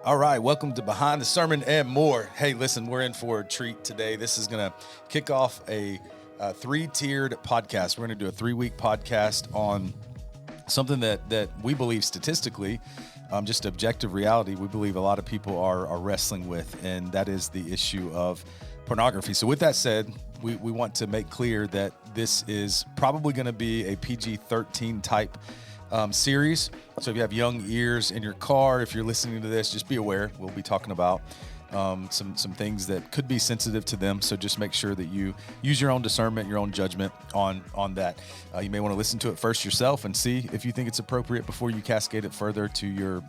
All right, welcome to Behind the Sermon and More. Hey, listen, we're in for a treat today. This is going to kick off a three-tiered podcast. We're going to do a 3-week podcast on something that we believe statistically, just objective reality, we believe a lot of people are wrestling with, and that is the issue of pornography. So with that said, we want to make clear that this is probably going to be a PG-13 type series. So if you have young ears in your car, if you're listening to this, just be aware. We'll be talking about some things that could be sensitive to them. So just make sure that you use your own discernment, your own judgment on that. You may want to listen to it first yourself and see if you think it's appropriate before you cascade it further to your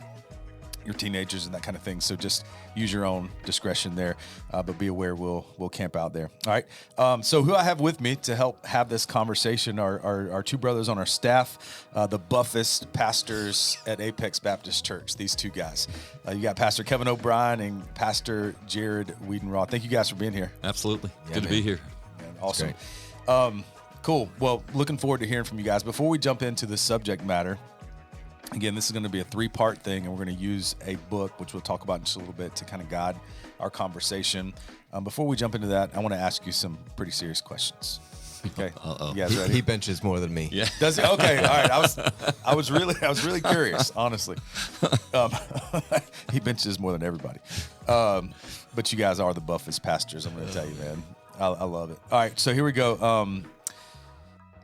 teenagers and that kind of thing. So just use your own discretion there, but be aware we'll camp out there. All right. So who I have with me to help have this conversation are our two brothers on our staff, the buffest pastors at Apex Baptist Church. These two guys. You got Pastor Kevin O'Brien and Pastor Jared Whedon-Raw. Thank you guys for being here. Absolutely. Good to be here. Man, awesome. Cool. Well, looking forward to hearing from you guys. Before we jump into the subject matter, again, this is going to be a 3-part thing, and we're going to use a book, which we'll talk about in just a little bit, to kind of guide our conversation. Before we jump into that, I want to ask you some pretty serious questions. Okay, you guys ready? He benches more than me. Yeah. Does he? Okay, all right. I was really curious, honestly. He benches more than everybody. But you guys are the buffest pastors. I'm going to tell you, man. I love it. All right, so here we go.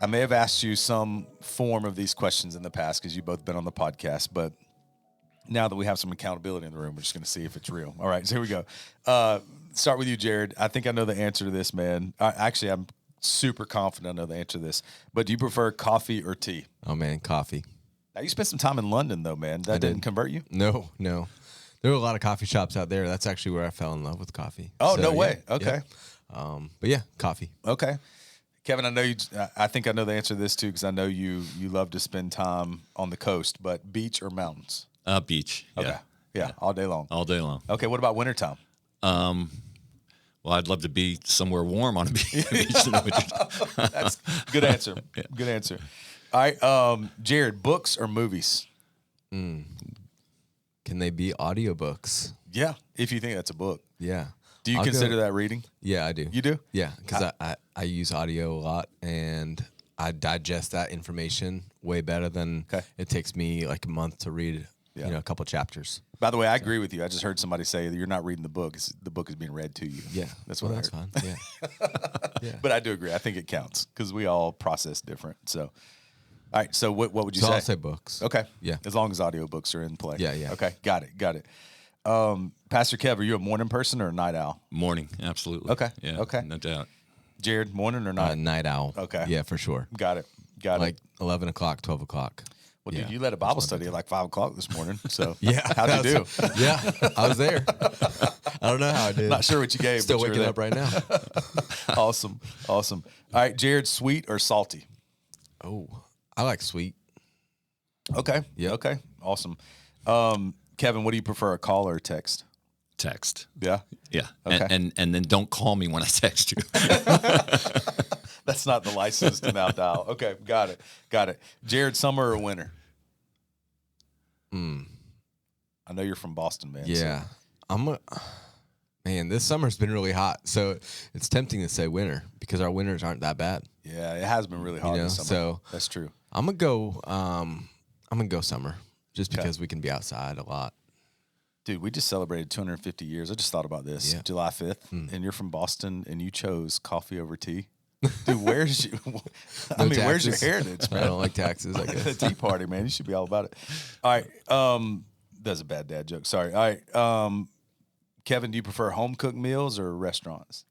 I may have asked you some form of these questions in the past because you've both been on the podcast, but now that we have some accountability in the room, we're just going to see if it's real. All right, so here we go. Start with you, Jared. I think I know the answer to this, man. Actually, I'm super confident I know the answer to this, but do you prefer coffee or tea? Oh, man, coffee. Now, you spent some time in London, though, man. That didn't convert you? No. There were a lot of coffee shops out there. That's actually where I fell in love with coffee. Oh, so, no way. Yeah, okay. Yeah. But yeah, coffee. Okay. Kevin, I think I know the answer to this too, because I know you love to spend time on the coast, but beach or mountains? Beach. Okay. Yeah, all day long. All day long. Okay, what about wintertime? Well, I'd love to be somewhere warm on a beach in the winter. That's good answer. Yeah. Good answer. All right, Jared, books or movies? Can they be audiobooks? Yeah, if you think that's a book. Yeah. Do you consider that reading? Yeah, I do. You do? Yeah, because I use audio a lot, and I digest that information way better than it takes me like a month to read, a couple chapters. By the way, I agree with you. I just heard somebody say that you're not reading the book. The book is being read to you. Yeah. That's what I heard. That's fine. Yeah. But I do agree. I think it counts because we all process different. So, all right. So what would you say? I'll say books. Okay. Yeah. As long as audiobooks are in play. Yeah. Okay. Got it. Pastor Kev, are you a morning person or a night owl? Morning, absolutely. Okay. Yeah, okay. No doubt. Jared, morning or night? Night owl. Okay. Yeah, for sure. Got it. Like 11 o'clock, 12 o'clock. Well, dude, you led a Bible study at like 5 o'clock this morning. So yeah, how'd you do? Yeah, I was there. I don't know how I did. Not sure what you gave. Still but waking up right now. Awesome. All right, Jared, sweet or salty? Oh, I like sweet. Okay. Yeah. Okay. Awesome. Kevin, what do you prefer, a call or a text? Text. Yeah. Yeah. Okay. And then don't call me when I text you. That's not the license to now dial. Okay, got it. Jared, summer or winter? I know you're from Boston, man. Yeah. So. Man, this summer's been really hot, so it's tempting to say winter because our winters aren't that bad. Yeah, it has been really hot this summer. So that's true. I'm gonna go summer just because we can be outside a lot. Dude, we just celebrated 250 years. I just thought about this. Yeah. July 5th, and you're from Boston, and you chose coffee over tea. Dude, where's where's your heritage, man? I don't like taxes, I guess. The tea party, man. You should be all about it. All right. That's a bad dad joke. Sorry. All right. Kevin, do you prefer home-cooked meals or restaurants?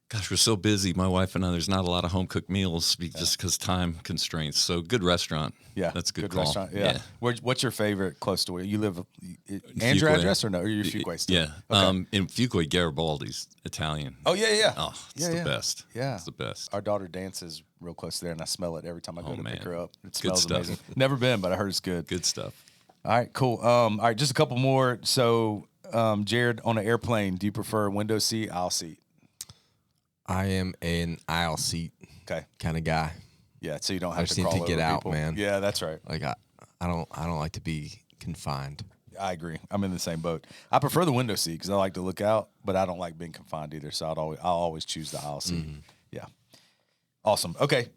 Gosh, we're so busy, my wife and I. There's not a lot of home-cooked meals just because time constraints. So good restaurant. Yeah. That's a good call. Restaurant. Yeah. What's your favorite close to where you live? And your address or no? Or your Fuquay still? Yeah. Okay. In Fuquay, Garibaldi's Italian. Oh, yeah. Oh, it's the best. Yeah. It's the best. Our daughter dances real close there, and I smell it every time I go to pick her up. It Good smells stuff. amazing. Never been, but I heard it's good. Good stuff. All right, cool. All right, just a couple more. So, Jared, on an airplane, do you prefer window seat, aisle seat? I am an aisle seat kind of guy. Yeah, so you don't have I just to need crawl to get over out, people. man. Yeah, that's right. Like I don't like to be confined. I agree. I'm in the same boat. I prefer the window seat because I like to look out, but I don't like being confined either. So I'll always choose the aisle seat. Yeah. Awesome. Okay.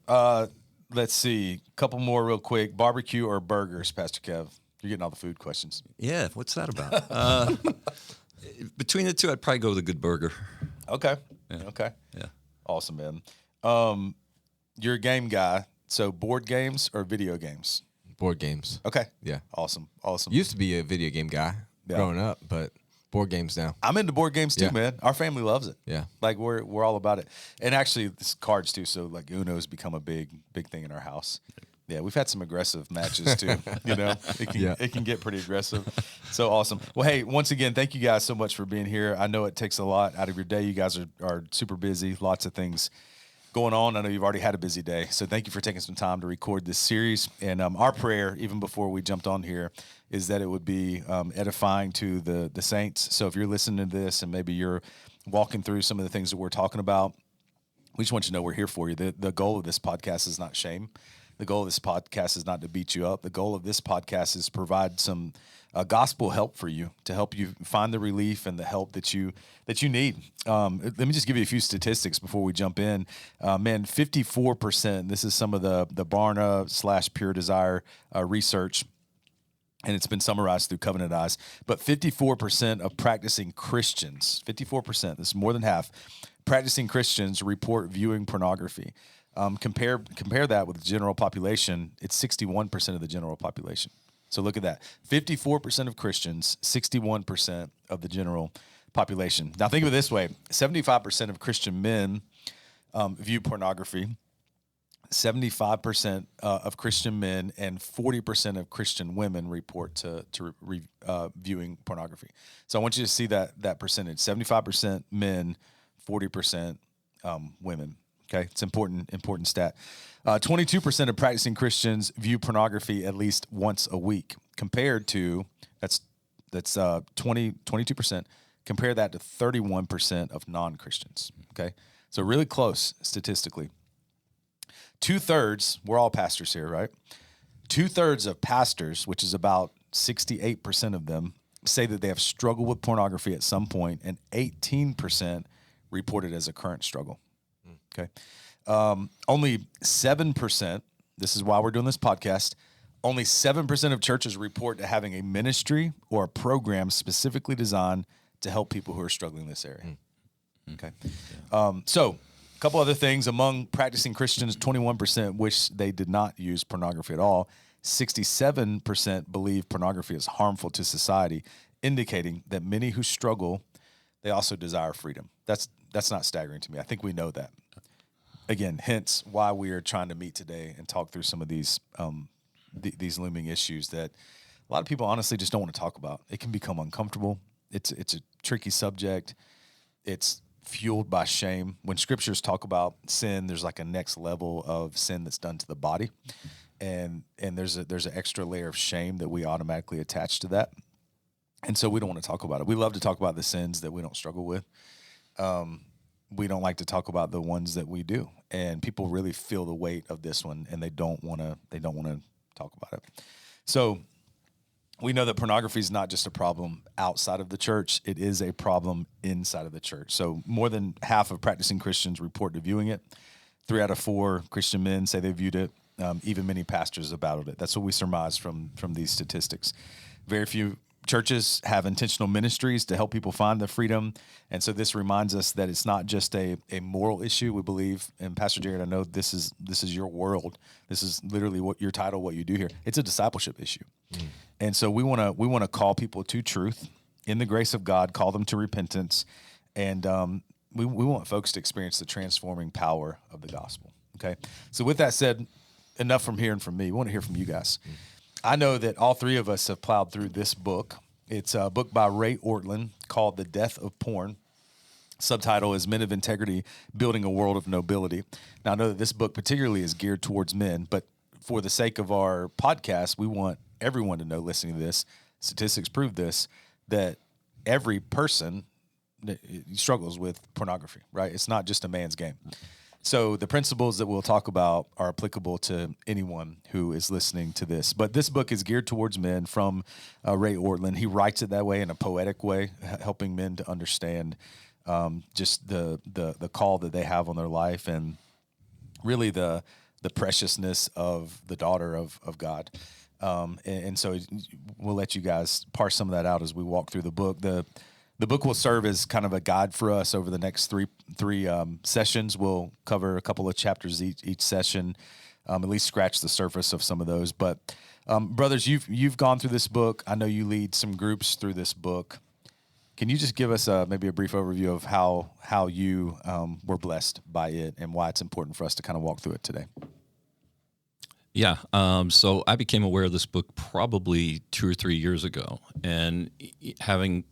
Let's see. A couple more real quick. Barbecue or burgers, Pastor Kev? You're getting all the food questions. Yeah, what's that about? Between the two, I'd probably go with a good burger. Okay. Yeah. Okay. Yeah. Awesome, man. You're a game guy. So board games or video games? Board games. Okay. Yeah. Awesome. Awesome. Used to be a video game guy growing up, but board games now. I'm into board games too, man. Our family loves it. Yeah. Like we're all about it. And actually this cards too, so like Uno's become a big thing in our house. Yeah, we've had some aggressive matches too. It can get pretty aggressive. So awesome. Well, hey, once again, thank you guys so much for being here. I know it takes a lot out of your day. You guys are super busy, lots of things going on. I know you've already had a busy day. So thank you for taking some time to record this series. And our prayer, even before we jumped on here, is that it would be edifying to the saints. So if you're listening to this and maybe you're walking through some of the things that we're talking about, we just want you to know we're here for you. The goal of this podcast is not shame. The goal of this podcast is not to beat you up. The goal of this podcast is to provide some gospel help for you, to help you find the relief and the help that you need. Let me just give you a few statistics before we jump in. 54%, this is some of the Barna/Pure Desire research, and it's been summarized through Covenant Eyes, but 54% of practicing Christians, 54%, this is more than half, practicing Christians report viewing pornography. Compare that with the general population, it's 61% of the general population. So look at that. 54% of Christians, 61% of the general population. Now think of it this way. 75% of Christian men view pornography. 75% of Christian men and 40% of Christian women report to viewing pornography. So I want you to see that percentage. 75% men, 40% women. Okay, it's important stat. 22% of practicing Christians view pornography at least once a week, compared to that's 22%. Compare that to 31% of non-Christians. Okay, so really close statistically. 2/3, we're all pastors here, right? 2/3 of pastors, which is about 68% of them, say that they have struggled with pornography at some point, and 18% report it as a current struggle. Okay. Only 7%, this is why we're doing this podcast, only 7% of churches report to having a ministry or a program specifically designed to help people who are struggling in this area. Okay. So a couple other things. Among practicing Christians, 21% wish they did not use pornography at all. 67% believe pornography is harmful to society, indicating that many who struggle, they also desire freedom. That's not staggering to me. I think we know that. Again, hence why we are trying to meet today and talk through some of these looming issues that a lot of people honestly just don't want to talk about. It can become uncomfortable. It's a tricky subject. It's fueled by shame. When scriptures talk about sin, there's like a next level of sin that's done to the body, and there's an extra layer of shame that we automatically attach to that, and so we don't want to talk about it. We love to talk about the sins that we don't struggle with. We don't like to talk about the ones that we do, and people really feel the weight of this one, and they don't want to talk about it. So we know that pornography is not just a problem outside of the church; it is a problem inside of the church. So more than half of practicing Christians report to viewing it. 3 out of 4 Christian men say they viewed it. Even many pastors about it. That's what we surmise from these statistics. Very few churches have intentional ministries to help people find the freedom. And so this reminds us that it's not just a moral issue. We believe, and Pastor Jared, I know this is your world. This is literally what your title, what you do here. It's a discipleship issue. And so we want to call people to truth in the grace of God, call them to repentance. And we want folks to experience the transforming power of the gospel. Okay. So with that said, enough from hearing from me. We want to hear from you guys. I know that all 3 of us have plowed through this book. It's a book by Ray Ortlund called The Death of Porn. Subtitle is Men of Integrity, Building a World of Nobility. Now, I know that this book particularly is geared towards men, but for the sake of our podcast, we want everyone to know listening to this, statistics prove this, that every person struggles with pornography, right? It's not just a man's game. So the principles that we'll talk about are applicable to anyone who is listening to this. But this book is geared towards men from Ray Ortlund. He writes it that way in a poetic way, helping men to understand just the call that they have on their life and really the preciousness of the daughter of God. And so we'll let you guys parse some of that out as we walk through the book. The book will serve as kind of a guide for us over the next three sessions. We'll cover a couple of chapters each session, at least scratch the surface of some of those. But brothers, you've gone through this book. I know you lead some groups through this book. Can you just give us maybe a brief overview of how you were blessed by it and why it's important for us to kind of walk through it today? Yeah. So I became aware of this book probably 2 or 3 years ago, and having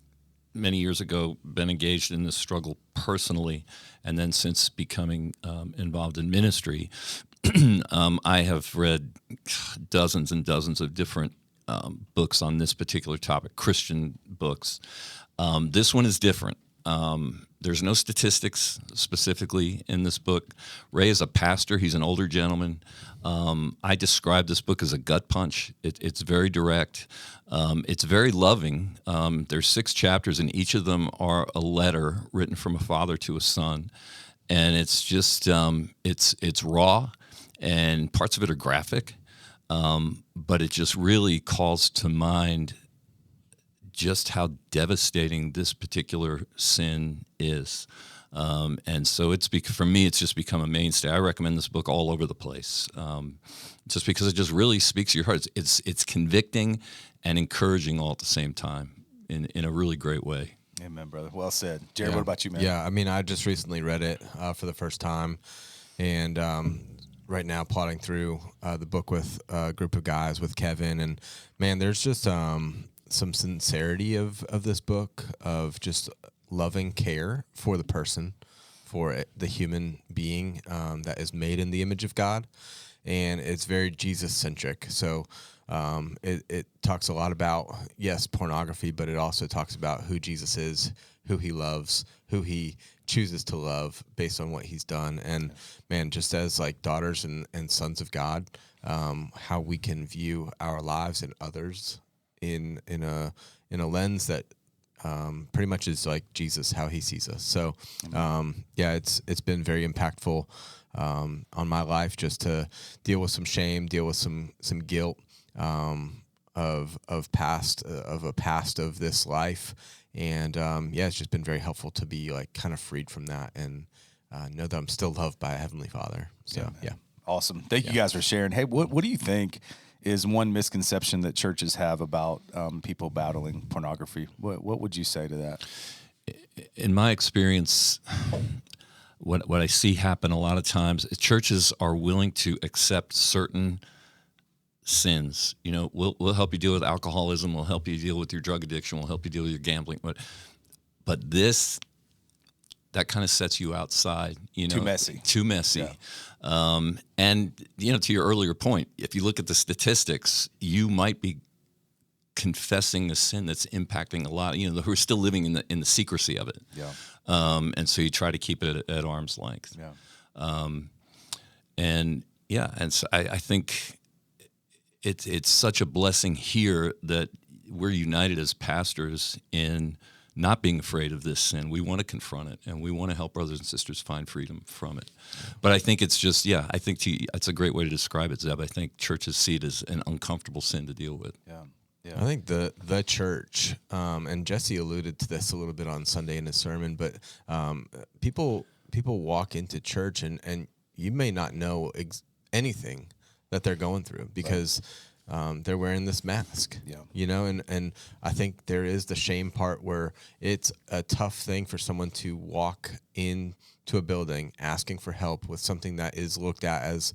many years ago been engaged in this struggle personally, and then since becoming involved in ministry, I have read dozens and dozens of different books on this particular topic, Christian books. This one is different. There's no statistics specifically in this book. Ray is a pastor. He's an older gentleman. I describe this book as a gut punch. It's very direct. It's very loving. There's 6 chapters, and each of them are a letter written from a father to a son. And it's just, it's raw, and parts of it are graphic. But it just really calls to mind just how devastating this particular sin is. And so for me, it's just become a mainstay. I recommend this book all over the place, just because it just really speaks to your heart. It's convicting and encouraging all at the same time in a really great way. Amen, brother. Well said. Jared, what about you, man? Yeah, I mean, I just recently read it for the first time, and right now plotting through the book with a group of guys with Kevin, and man, there's just some sincerity of this book, of just loving care for the person, for the human being that is made in the image of God. And it's very Jesus-centric. So it talks a lot about, yes, pornography, but it also talks about who Jesus is, who he loves, who he chooses to love based on what he's done. And man, just as like daughters and sons of God, how we can view our lives and others in a lens that pretty much is like Jesus, how he sees us. So yeah, it's been very impactful on my life, just to deal with some shame, deal with some guilt of a past of this life, and yeah, it's just been very helpful to be like kind of freed from that and know that I'm still loved by a Heavenly Father. So yeah. Awesome. Thank you guys for sharing. Hey, what do you think is one misconception that churches have about people battling pornography? What would you say to that? In my experience, what I see happen a lot of times, churches are willing to accept certain sins. You know, we'll help you deal with alcoholism, we'll help you deal with your drug addiction, we'll help you deal with your gambling, but this, that kind of sets you outside, you know. Too messy. Yeah. And, you know, to your earlier point, if you look at the statistics, you might be confessing a sin that's impacting a lot, you know, who are still living in the secrecy of it. Yeah. And so you try to keep it at arm's length. Yeah. And so I think it's such a blessing here that we're united as pastors in not being afraid of this sin. We want to confront it, and we want to help brothers and sisters find freedom from it. But I think it's just, it's a great way to describe it, Zeb. I think churches see it as an uncomfortable sin to deal with. Yeah. Yeah. I think the church, and Jesse alluded to this a little bit on Sunday in his sermon, but people walk into church and you may not know anything that they're going through because they're wearing this mask, you know, and I think there is the shame part where it's a tough thing for someone to walk into a building asking for help with something that is looked at as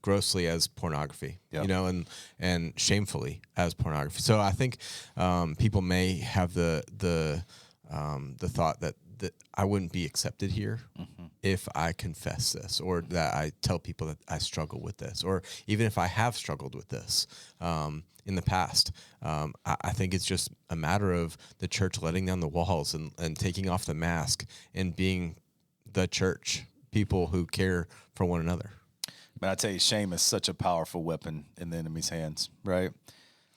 grossly as pornography, you know, and shamefully as pornography. So I think people may have the thought that I wouldn't be accepted here if I confess this, or that I tell people that I struggle with this, or even if I have struggled with this in the past. I think it's just a matter of the church letting down the walls and taking off the mask and being the church, people who care for one another. But I tell you, shame is such a powerful weapon in the enemy's hands, right?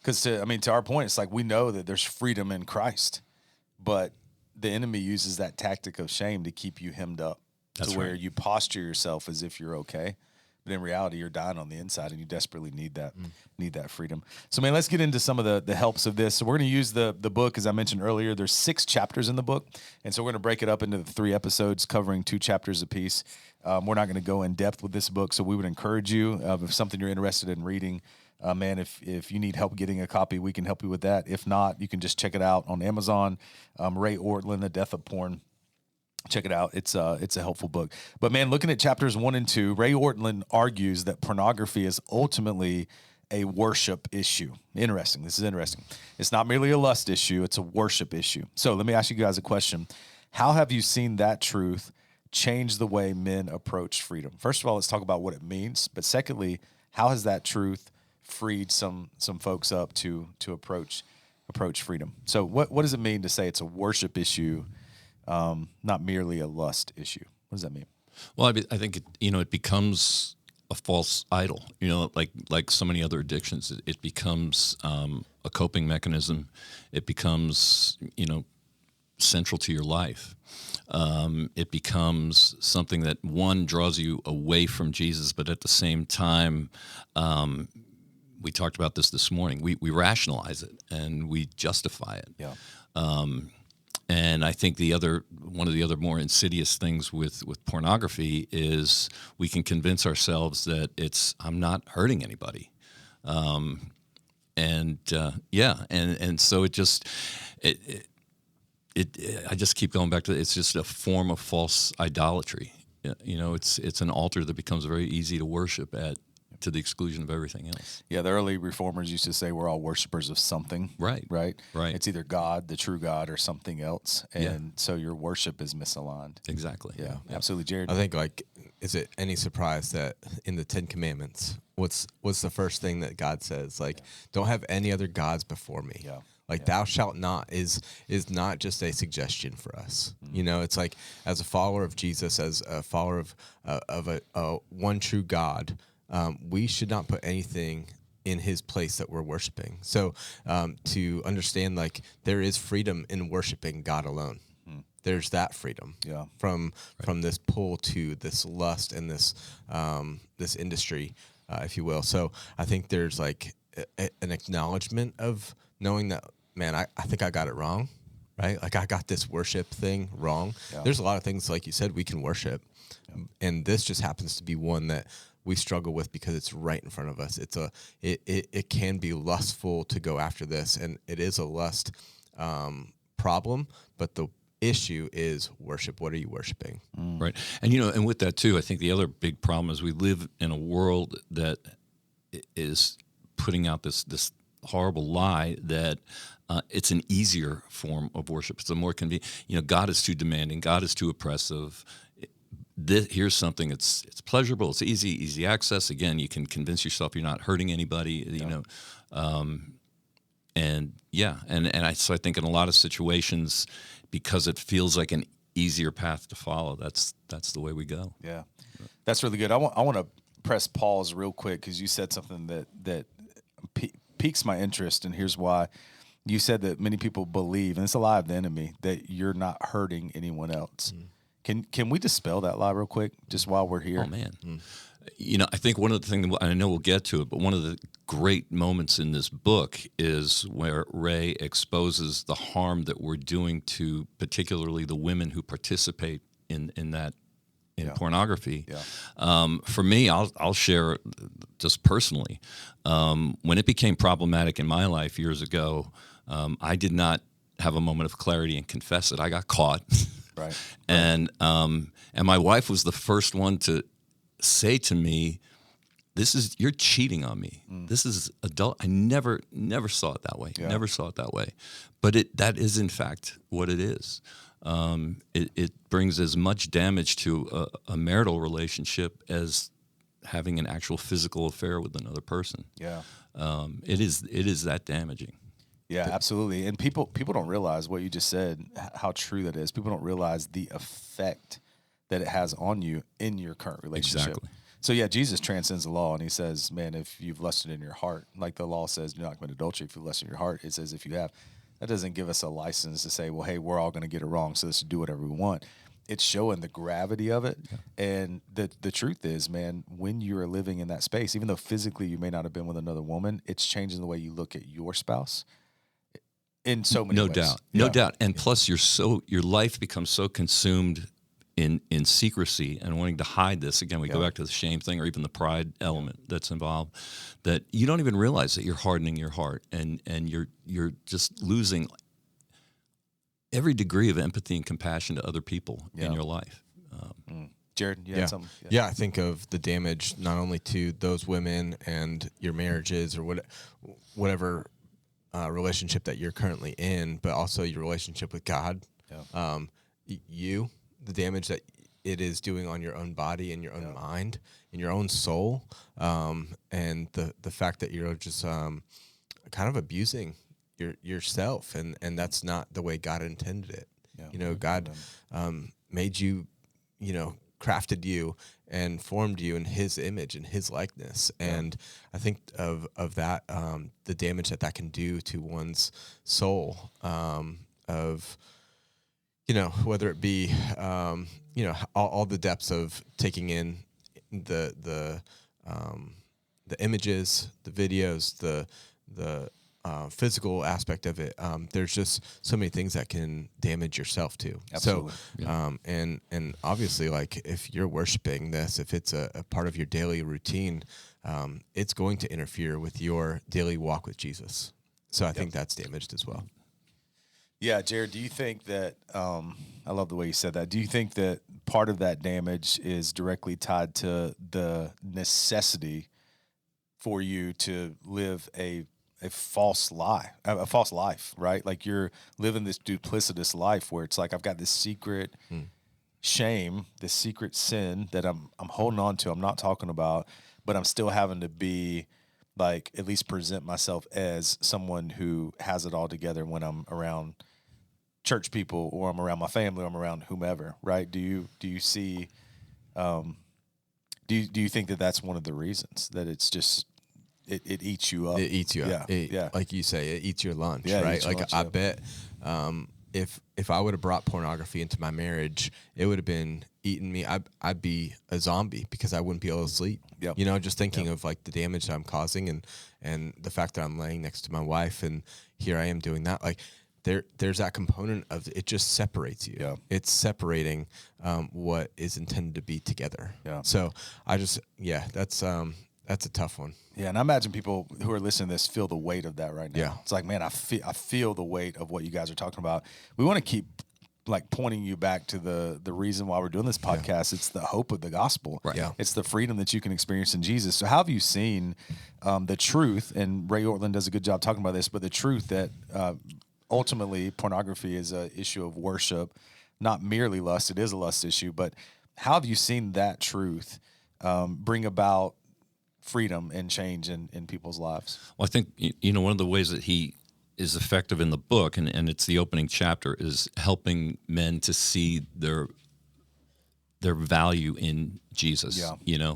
Because to our point, it's like we know that there's freedom in Christ, but the enemy uses that tactic of shame to keep you hemmed up, That's where right. you posture yourself as if you're okay, but in reality, you're dying on the inside, and you desperately need that freedom. So, man, let's get into some of the helps of this. So, we're going to use the book, as I mentioned earlier. There's 6 chapters in the book, and so we're going to break it up into the 3 episodes, covering 2 chapters apiece. We're not going to go in depth with this book, so we would encourage you, if something you're interested in reading, man, if you need help getting a copy, we can help you with that. If not, you can just check it out on Amazon. Ray Ortlund, The Death of Porn. Check it out. It's a helpful book. But man, looking at chapters 1 and 2, Ray Ortlund argues that pornography is ultimately a worship issue. Interesting. This is interesting. It's not merely a lust issue, it's a worship issue. So let me ask you guys a question. How have you seen that truth change the way men approach freedom? First of all, let's talk about what it means. But secondly, how has that truth freed some folks up to approach freedom? So what does it mean to say it's a worship issue, not merely a lust issue? What does that mean? Well, I think it becomes a false idol. Like so many other addictions, it becomes a coping mechanism. It becomes central to your life. It becomes something that one draws you away from Jesus, but at the same time, we talked about this morning. We rationalize it and we justify it. Yeah. And I think one of the other more insidious things with pornography is we can convince ourselves that I'm not hurting anybody. And so I just keep going back to it's just a form of false idolatry. It's an altar that becomes very easy to worship at, to the exclusion of everything else. Yeah, the early reformers used to say we're all worshipers of something. Right. It's either God, the true God, or something else. And so your worship is misaligned. Exactly. Yeah, absolutely. Jared? I think, is it any surprise that in the 10 Commandments, what's the first thing that God says? Don't have any other gods before me. Yeah. Thou shalt not is not just a suggestion for us. It's like, as a follower of Jesus, as a follower of a one true God, we should not put anything in his place that we're worshiping. So to understand, there is freedom in worshiping God alone. There's that freedom from this pull to this lust and this industry, if you will. So I think there's an acknowledgement of knowing that, man, I think I got it wrong, right? I got this worship thing wrong. Yeah. There's a lot of things, like you said, we can worship. Yeah. And this just happens to be one that we struggle with because it's right in front of us. It can be lustful to go after this, and it is a lust problem, but the issue is worship. What are you worshiping? Right. And with that too, I think the other big problem is we live in a world that is putting out this horrible lie that it's an easier form of worship. It's a more convenient. God is too demanding. God is too oppressive. Here's something it's pleasurable. It's easy access. Again, you can convince yourself you're not hurting anybody. So I think in a lot of situations, because it feels like an easier path to follow, that's the way we go. Yeah, that's really good. I want to press pause real quick because you said something that piques my interest, and here's why. You said that many people believe, and it's a lie of the enemy, that you're not hurting anyone else. Can we dispel that lie real quick, just while we're here? Oh man, I think one of the things, I know we'll get to it, but one of the great moments in this book is where Ray exposes the harm that we're doing to particularly the women who participate in pornography. Yeah. For me, I'll share just personally. When it became problematic in my life years ago, I did not have a moment of clarity and confess it. I got caught. Right. And my wife was the first one to say to me, you're cheating on me. This is adult. I never saw it that way. Yeah. Never saw it that way. But that is in fact what it is. It brings as much damage to a marital relationship as having an actual physical affair with another person. Yeah. It is that damaging. Yeah, absolutely. And people don't realize what you just said, how true that is. People don't realize the effect that it has on you in your current relationship. Exactly. So yeah, Jesus transcends the law, and he says, man, if you've lusted in your heart, like the law says, do not commit adultery. If you lust in your heart, it says if you have. That doesn't give us a license to say, well, hey, we're all going to get it wrong, so let's do whatever we want. It's showing the gravity of it. Yeah. And the truth is, man, when you are living in that space, even though physically you may not have been with another woman, it's changing the way you look at your spouse in so many ways. No doubt. And plus your life becomes so consumed in secrecy and wanting to hide this. Again, we go back to the shame thing, or even the pride element that's involved, that you don't even realize that you're hardening your heart, and you're just losing every degree of empathy and compassion to other people in your life. Jared, you had something? Yeah, I think of the damage not only to those women and your marriages or whatever relationship that you're currently in, but also your relationship with God. Yeah. The damage that it is doing on your own body and your own mind and your own soul, and the fact that you're just kind of abusing yourself, and that's not the way God intended it. Yeah. God made you, crafted you and formed you in His image and His likeness, and I think of that, the damage that can do to one's soul, of whether it be, all the depths of taking in the images, the videos, the physical aspect of it. There's just so many things that can damage yourself too. Absolutely. So, and obviously, like if you're worshiping this, if it's a part of your daily routine, it's going to interfere with your daily walk with Jesus. So I think that's damaged as well. Yeah, Jared, do you think that, I love the way you said that, do you think that part of that damage is directly tied to the necessity for you to live a false life, right? Like you're living this duplicitous life where it's like, I've got this secret shame, this secret sin that I'm holding on to, I'm not talking about, but I'm still having to be like, at least present myself as someone who has it all together when I'm around church people, or I'm around my family, or I'm around whomever, right? Do you see, do you think that that's one of the reasons that it's just, it eats you up? It eats you up. Yeah. Like you say, it eats your lunch, right? Your lunch, I bet, if I would have brought pornography into my marriage, it would have been eating me. I'd be a zombie because I wouldn't be able to sleep. Yep. Just thinking of like the damage that I'm causing, and the fact that I'm laying next to my wife, and here I am doing that. Like there's that component of it just separates you. Yeah. It's separating what is intended to be together. Yeah. So that's a tough one. Yeah, and I imagine people who are listening to this feel the weight of that right now. Yeah. It's like, man, I feel the weight of what you guys are talking about. We want to keep like pointing you back to the reason why we're doing this podcast. Yeah. It's the hope of the gospel. Right. Yeah. It's the freedom that you can experience in Jesus. So how have you seen the truth, and Ray Ortland does a good job talking about this, but the truth that ultimately pornography is an issue of worship, not merely lust. It is a lust issue, but how have you seen that truth bring about freedom and change in people's lives? Well, I think, one of the ways that he is effective in the book, and it's the opening chapter, is helping men to see their value in Jesus. Yeah.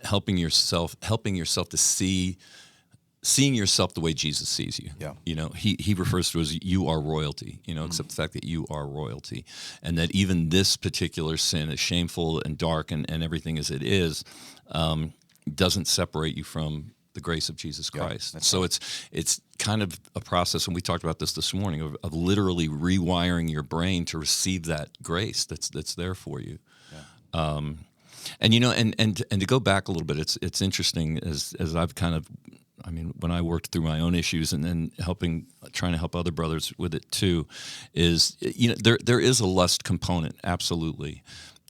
Helping yourself to seeing yourself the way Jesus sees you. Yeah. He refers to it as you are royalty, except the fact that you are royalty. And that even this particular sin, as shameful and dark and everything as it is, doesn't separate you from the grace of Jesus Christ. Yeah, so right. It's kind of a process, and we talked about this morning, of literally rewiring your brain to receive that grace that's there for you. Yeah. And to go back a little bit, it's interesting as I've kind of, when I worked through my own issues and then trying to help other brothers with it too, is there is a lust component, absolutely,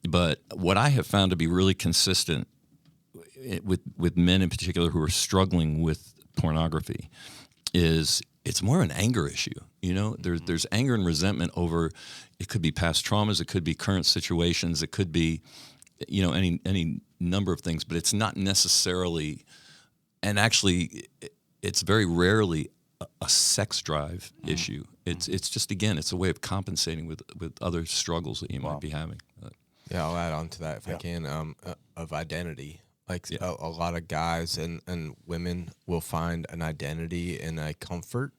but what I have found to be really consistent with men in particular who are struggling with pornography is it's more an anger issue. There's anger and resentment over, it could be past traumas, it could be current situations, it could be any number of things, but it's not necessarily, and actually it's very rarely a sex drive issue. It's just, again, it's a way of compensating with other struggles that you might be having. Yeah, I'll add on to that if I can. Of identity, like a lot of guys and women will find an identity and a comfort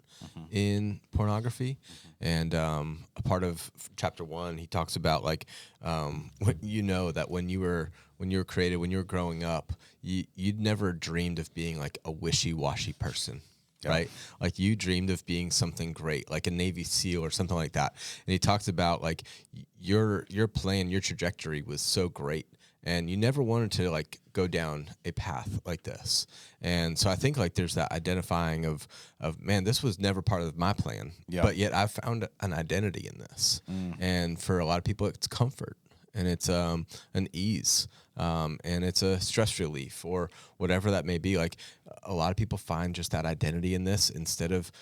in pornography. And a part of chapter 1, he talks about like that when you were created, when you were growing up, you'd never dreamed of being like a wishy-washy person. Yeah. Right? Like you dreamed of being something great, like a Navy SEAL or something like that. And he talks about like your plan, your trajectory was so great, and you never wanted to like go down a path like this. And so I think like there's that identifying of man, this was never part of my plan, but yet I found an identity in this. And for a lot of people, it's comfort, and it's an ease. And it's a stress relief or whatever that may be. Like a lot of people find just that identity in this instead of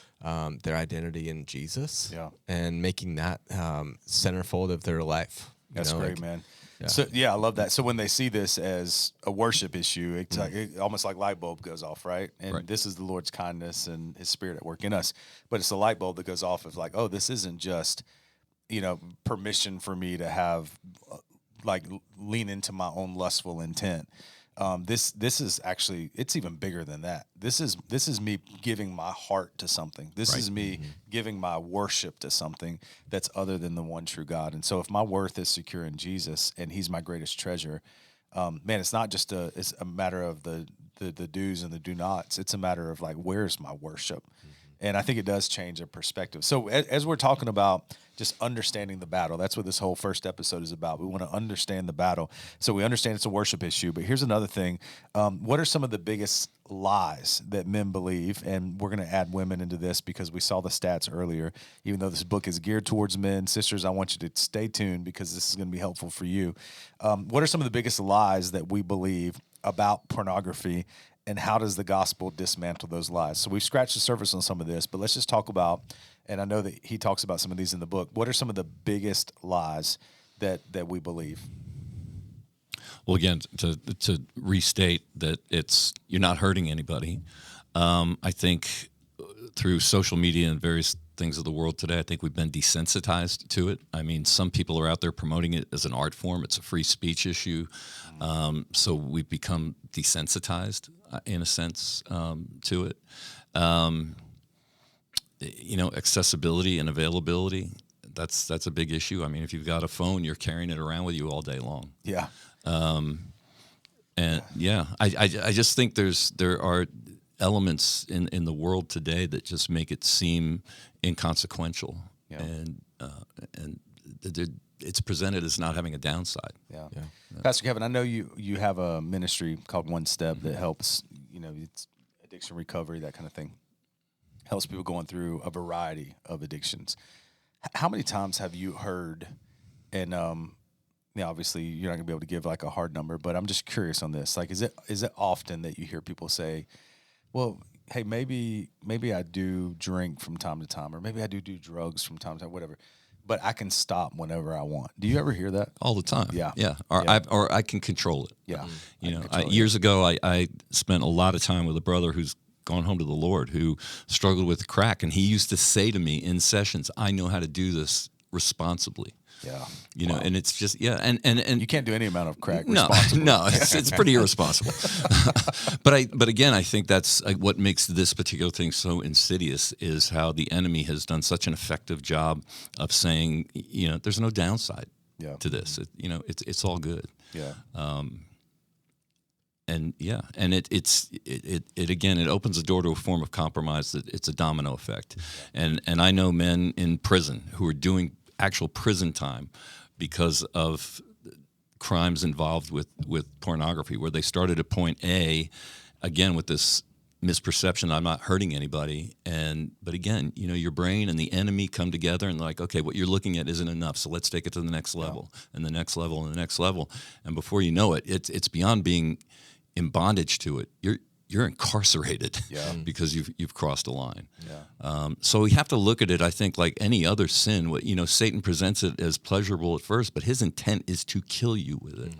their identity in Jesus, and making that centerfold of their life. That's great, man. Yeah. So I love that. So when they see this as a worship issue, it's like, almost like light bulb goes off, right? And this is the Lord's kindness and His Spirit at work in us. But it's the light bulb that goes off of like, oh, this isn't just permission for me to have. Like lean into my own lustful intent. This is actually, it's even bigger than that. This is me giving my heart to something. This is me giving my worship to something that's other than the one true God. And so if my worth is secure in Jesus and He's my greatest treasure, man, it's not just it's a matter of the do's and the do nots. It's a matter of like, where's my worship? And I think it does change a perspective. So as we're talking about just understanding the battle, that's what this whole first episode is about. We want to understand the battle. So we understand it's a worship issue. But here's another thing. What are some of the biggest lies that men believe? And we're going to add women into this because we saw the stats earlier. Even though this book is geared towards men, sisters, I want you to stay tuned because this is going to be helpful for you. What are some of the biggest lies that we believe about pornography? And how does the gospel dismantle those lies? So we've scratched the surface on some of this, but let's just talk about, and I know that he talks about some of these in the book, what are some of the biggest lies that we believe? Well, again, to restate that you're not hurting anybody. I think through social media and various things of the world today, I think we've been desensitized to it. I mean, some people are out there promoting it as an art form. It's a free speech issue. So we've become desensitized in a sense to it. Accessibility and availability, that's a big issue. I mean, if you've got a phone, you're carrying it around with you all day long. Yeah. I just think there are elements in the world today that just make it seem inconsequential, and it's presented as not having a downside. Yeah. Pastor Kevin, I know you have a ministry called One Step that helps, it's addiction recovery, that kind of thing. Helps people going through a variety of addictions. How many times have you heard, and obviously you're not gonna be able to give like a hard number, but I'm just curious on this. Like, is it often that you hear people say, well, hey, maybe I do drink from time to time, or maybe I do drugs from time to time, whatever, but I can stop whenever I want. Do you ever hear that? All the time. Yeah. Or I can control it. Yeah. Years ago, I spent a lot of time with a brother who's gone home to the Lord who struggled with crack, and he used to say to me in sessions, "I know how to do this responsibly." Yeah. And it's just, and you can't do any amount of crack responsibly. No, it's pretty irresponsible. But again, I think that's what makes this particular thing so insidious is how the enemy has done such an effective job of saying, there's no downside to this. It's all good. Yeah. And it again, it opens the door to a form of compromise that it's a domino effect. And I know men in prison who are doing actual prison time because of crimes involved with pornography, where they started at point A, again with this misperception I'm not hurting anybody, but again, your brain and the enemy come together and like, okay, what you're looking at isn't enough, so let's take it to the next level and the next level and the next level, and before you know it, it's beyond being in bondage to it. You're incarcerated because you've crossed a line. Yeah. So we have to look at it, I think, like any other sin. Satan presents it as pleasurable at first, but his intent is to kill you with it.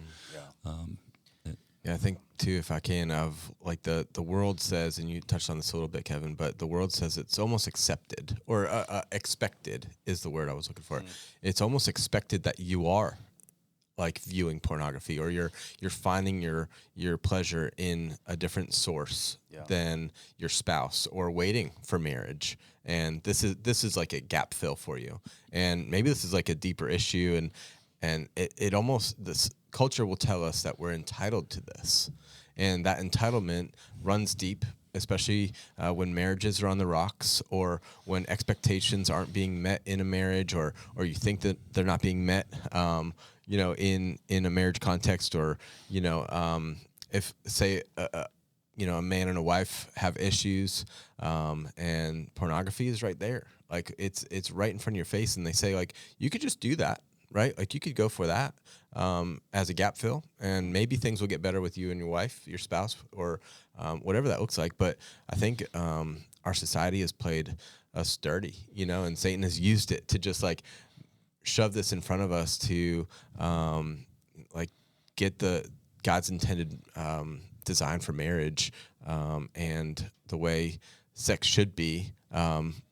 I think too, if I can, of like the world says, and you touched on this a little bit, Kevin, but the world says it's almost accepted or expected is the word I was looking for. It's almost expected that you are like viewing pornography, or you're finding your pleasure in a different source than your spouse, or waiting for marriage. And this is like a gap fill for you. And maybe this is like a deeper issue, and it almost, this culture will tell us that we're entitled to this. And that entitlement runs deep, especially when marriages are on the rocks, or when expectations aren't being met in a marriage, or you think that they're not being met, in a marriage context, or, if, say, a man and a wife have issues, and pornography is right there. Like, it's right in front of your face, and they say, like, you could just do that, right? Like, you could go for that as a gap fill, and maybe things will get better with you and your wife, your spouse, or whatever that looks like. But I think our society has played us dirty, and Satan has used it to just like shove this in front of us to like get the God's intended design for marriage and the way sex should be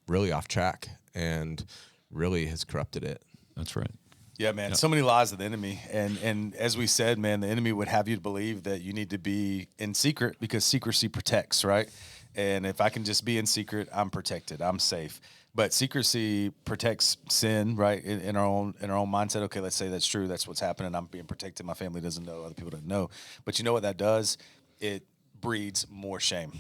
really off track, and really has corrupted it. That's right. Yeah, man. So many lies of the enemy. And as we said, man, the enemy would have you to believe that you need to be in secret because secrecy protects, right? And if I can just be in secret, I'm protected. I'm safe. But secrecy protects sin, right? In our own mindset. Okay, let's say that's true. That's what's happening. I'm being protected. My family doesn't know. Other people don't know. But you know what that does? It breeds more shame.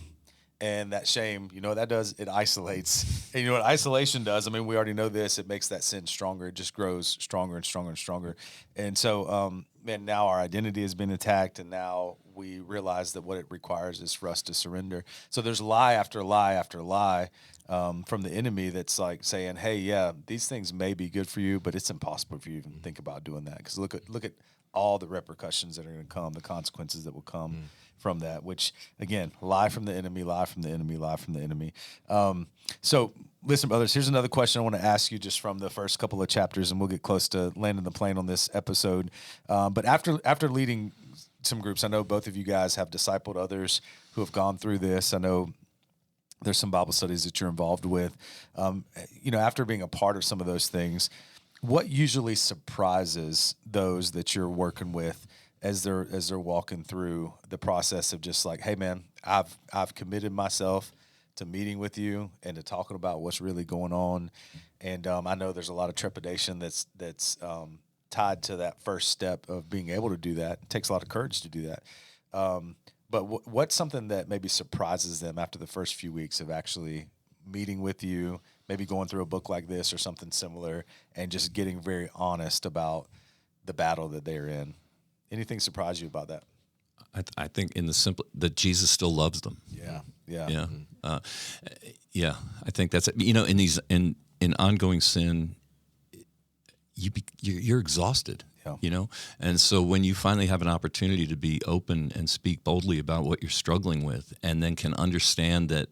And that shame, you know what that does? It isolates. And you know what isolation does? I mean, we already know this. It makes that sin stronger. It just grows stronger and stronger and stronger. And so, man, now our identity has been attacked, and now we realize that what it requires is for us to surrender. So there's lie after lie after lie from the enemy that's like saying, hey, yeah, these things may be good for you, but it's impossible for you to even think about doing that. Because look at all the repercussions that are going to come, the consequences that will come from that, which, again, lie from the enemy, lie from the enemy, lie from the enemy. So listen, brothers, here's another question I want to ask you just from the first couple of chapters, and we'll get close to landing the plane on this episode. But after leading some groups, I know both of you guys have discipled others who have gone through this. I know there's some Bible studies that you're involved with. After being a part of some of those things, what usually surprises those that you're working with as they're walking through the process of just like, hey man, I've committed myself to meeting with you and to talking about what's really going on, and I know there's a lot of trepidation that's tied to that first step of being able to do that. It takes a lot of courage to do that. But what's something that maybe surprises them after the first few weeks of actually meeting with you, maybe going through a book like this or something similar, and just getting very honest about the battle that they're in? Anything surprise you about that? I think in the simple that Jesus still loves them. Yeah. I think that's it. In these in ongoing sin, you're exhausted. Yeah. And so when you finally have an opportunity to be open and speak boldly about what you're struggling with, and then can understand that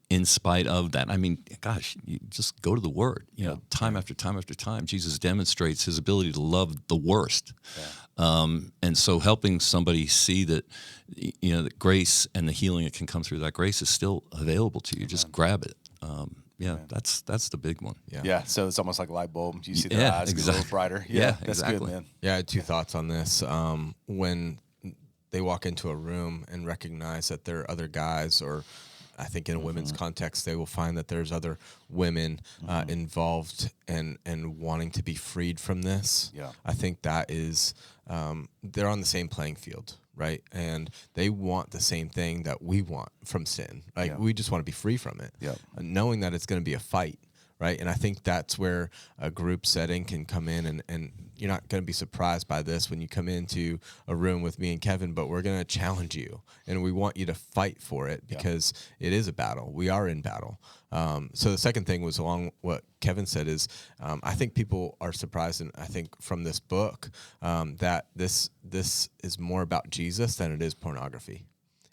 in spite of that, I mean, gosh, you just go to the Word. Time after time after time, Jesus demonstrates his ability to love the worst. Yeah. And so helping somebody see that, that grace and the healing that can come through that grace is still available to you. Amen. Just grab it. That's the big one. Yeah. So it's almost like a light bulb. You see their eyes get a little brighter. Yeah, that's exactly. Good, man. Yeah, I had two thoughts on this. When they walk into a room and recognize that there are other guys, or I think in a women's context, they will find that there's other women involved and wanting to be freed from this. Yeah. I think that is, they're on the same playing field, right? And they want the same thing that we want from sin. Like, we just want to be free from it. Yeah. Knowing that it's going to be a fight, right? And I think that's where a group setting can come in, and you're not going to be surprised by this when you come into a room with me and Kevin, but we're going to challenge you, and we want you to fight for it because it is a battle. We are in battle. So the second thing was along what Kevin said is, I think people are surprised, and I think from this book, that this is more about Jesus than it is pornography.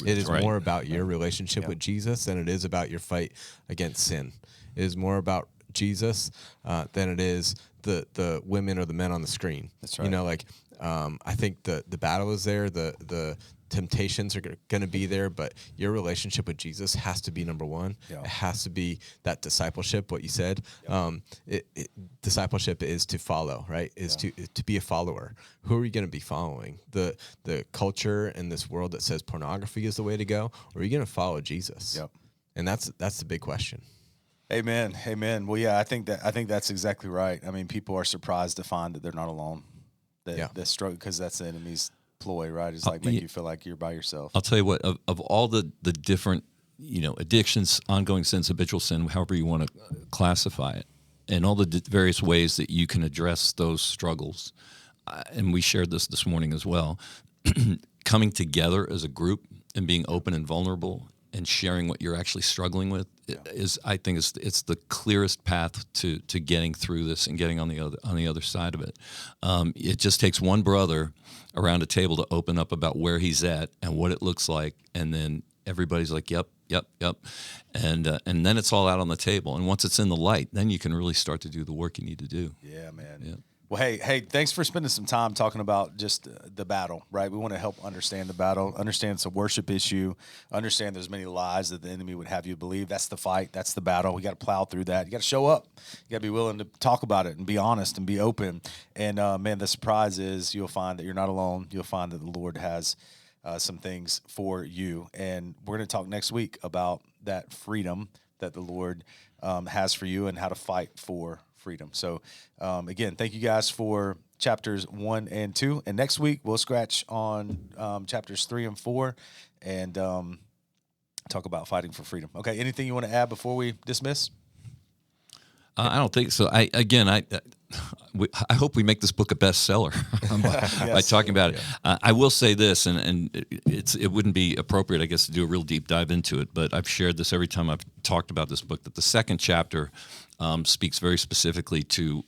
It is more about your relationship with Jesus than it is about your fight against sin. It is more about Jesus than it is the women or the men on the screen. That's right. I think the battle is there. The temptations are going to be there, but your relationship with Jesus has to be number one. Yeah. It has to be that discipleship, what you said. Discipleship is to follow, right? Is to be a follower. Who are you going to be following? The culture in this world that says pornography is the way to go, or are you going to follow Jesus? Yep. And that's the big question. Amen. Amen. Well, yeah, I think that's exactly right. I mean, people are surprised to find that they're not alone. That struggle, because that's the enemy's ploy, right? It's like make you feel like you're by yourself. I'll tell you what, of all the different, addictions, ongoing sins, habitual sin, however you want to classify it, and all the various ways that you can address those struggles, and we shared this morning as well, coming together as a group and being open and vulnerable and sharing what you're actually struggling with I think it's the clearest path to getting through this and getting on the other side of it. It just takes one brother around a table to open up about where he's at and what it looks like, and then everybody's like, yep, and then it's all out on the table. And once it's in the light, then you can really start to do the work you need to do. Yeah, man. Yeah. Well, hey, thanks for spending some time talking about just the battle, right? We want to help understand the battle, understand it's a worship issue, understand there's many lies that the enemy would have you believe. That's the fight. That's the battle. We got to plow through that. You got to show up. You got to be willing to talk about it and be honest and be open. And, man, the surprise is you'll find that you're not alone. You'll find that the Lord has some things for you. And we're going to talk next week about that freedom that the Lord has for you and how to fight for freedom. So, again, thank you guys for chapters 1 and 2. And next week we'll scratch on chapters 3 and 4 and talk about fighting for freedom. Okay. Anything you want to add before we dismiss? I don't think so. I hope we make this book a bestseller by talking about it. I will say this, and it wouldn't be appropriate, I guess, to do a real deep dive into it, but I've shared this every time I've talked about this book, that the second chapter speaks very specifically to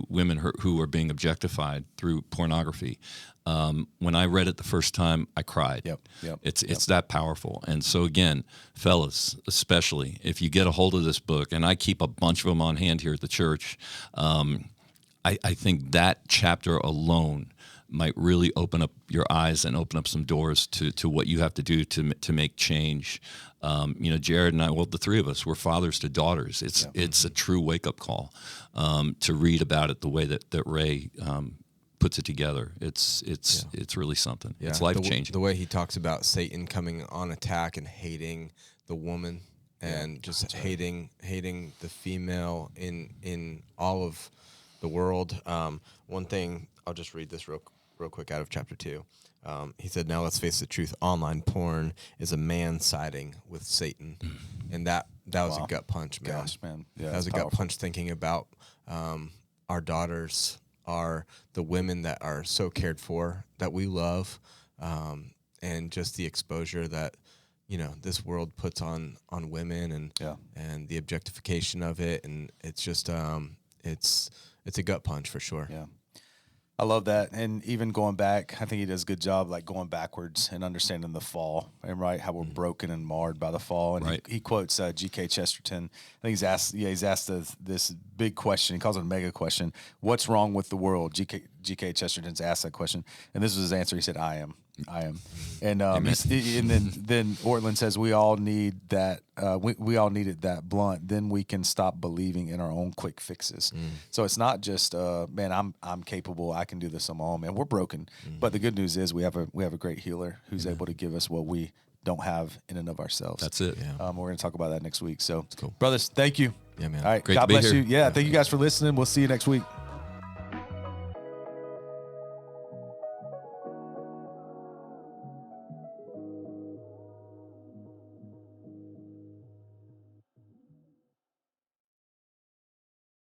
women who are being objectified through pornography. When I read it the first time, I cried. Yep. It's that powerful. And so again, fellas, especially if you get a hold of this book, and I keep a bunch of them on hand here at the church, I think that chapter alone might really open up your eyes and open up some doors to what you have to do to make change. Jared and I, well, the three of us, we're fathers to daughters. It's a true wake-up call to read about it the way that Ray puts it together. It's really something. Yeah. It's life-changing. The way he talks about Satan coming on attack and hating the woman and just hating the female in all of the world. One thing, I'll just read this real quick out of chapter 2. He said, "Now let's face the truth. Online porn is a man siding with Satan," and that was a gut punch, man. Gosh, man. Yeah, that was a gut punch. Thinking about our daughters are the women that are so cared for, that we love, and just the exposure that this world puts on women and the objectification of it, and it's just it's a gut punch for sure. Yeah. I love that. And even going back, I think he does a good job, like going backwards and understanding the fall, and right, how we're broken and marred by the fall. And he quotes G.K. Chesterton. I think he's asked this big question. He calls it a mega question. What's wrong with the world? G.K. Chesterton's asked that question. And this was his answer. He said, I am. And and then Ortland says we all need that. We all needed that blunt. Then we can stop believing in our own quick fixes. So it's not just man, I'm capable. I can do this on my own. Man, we're broken. But the good news is we have a great healer who's able to give us what we don't have in and of ourselves. That's it. We're going to talk about that next week. So, cool. Brothers, thank you. Yeah, man. All right, Great God to be bless here. you. Yeah, thank you guys for listening. We'll see you next week.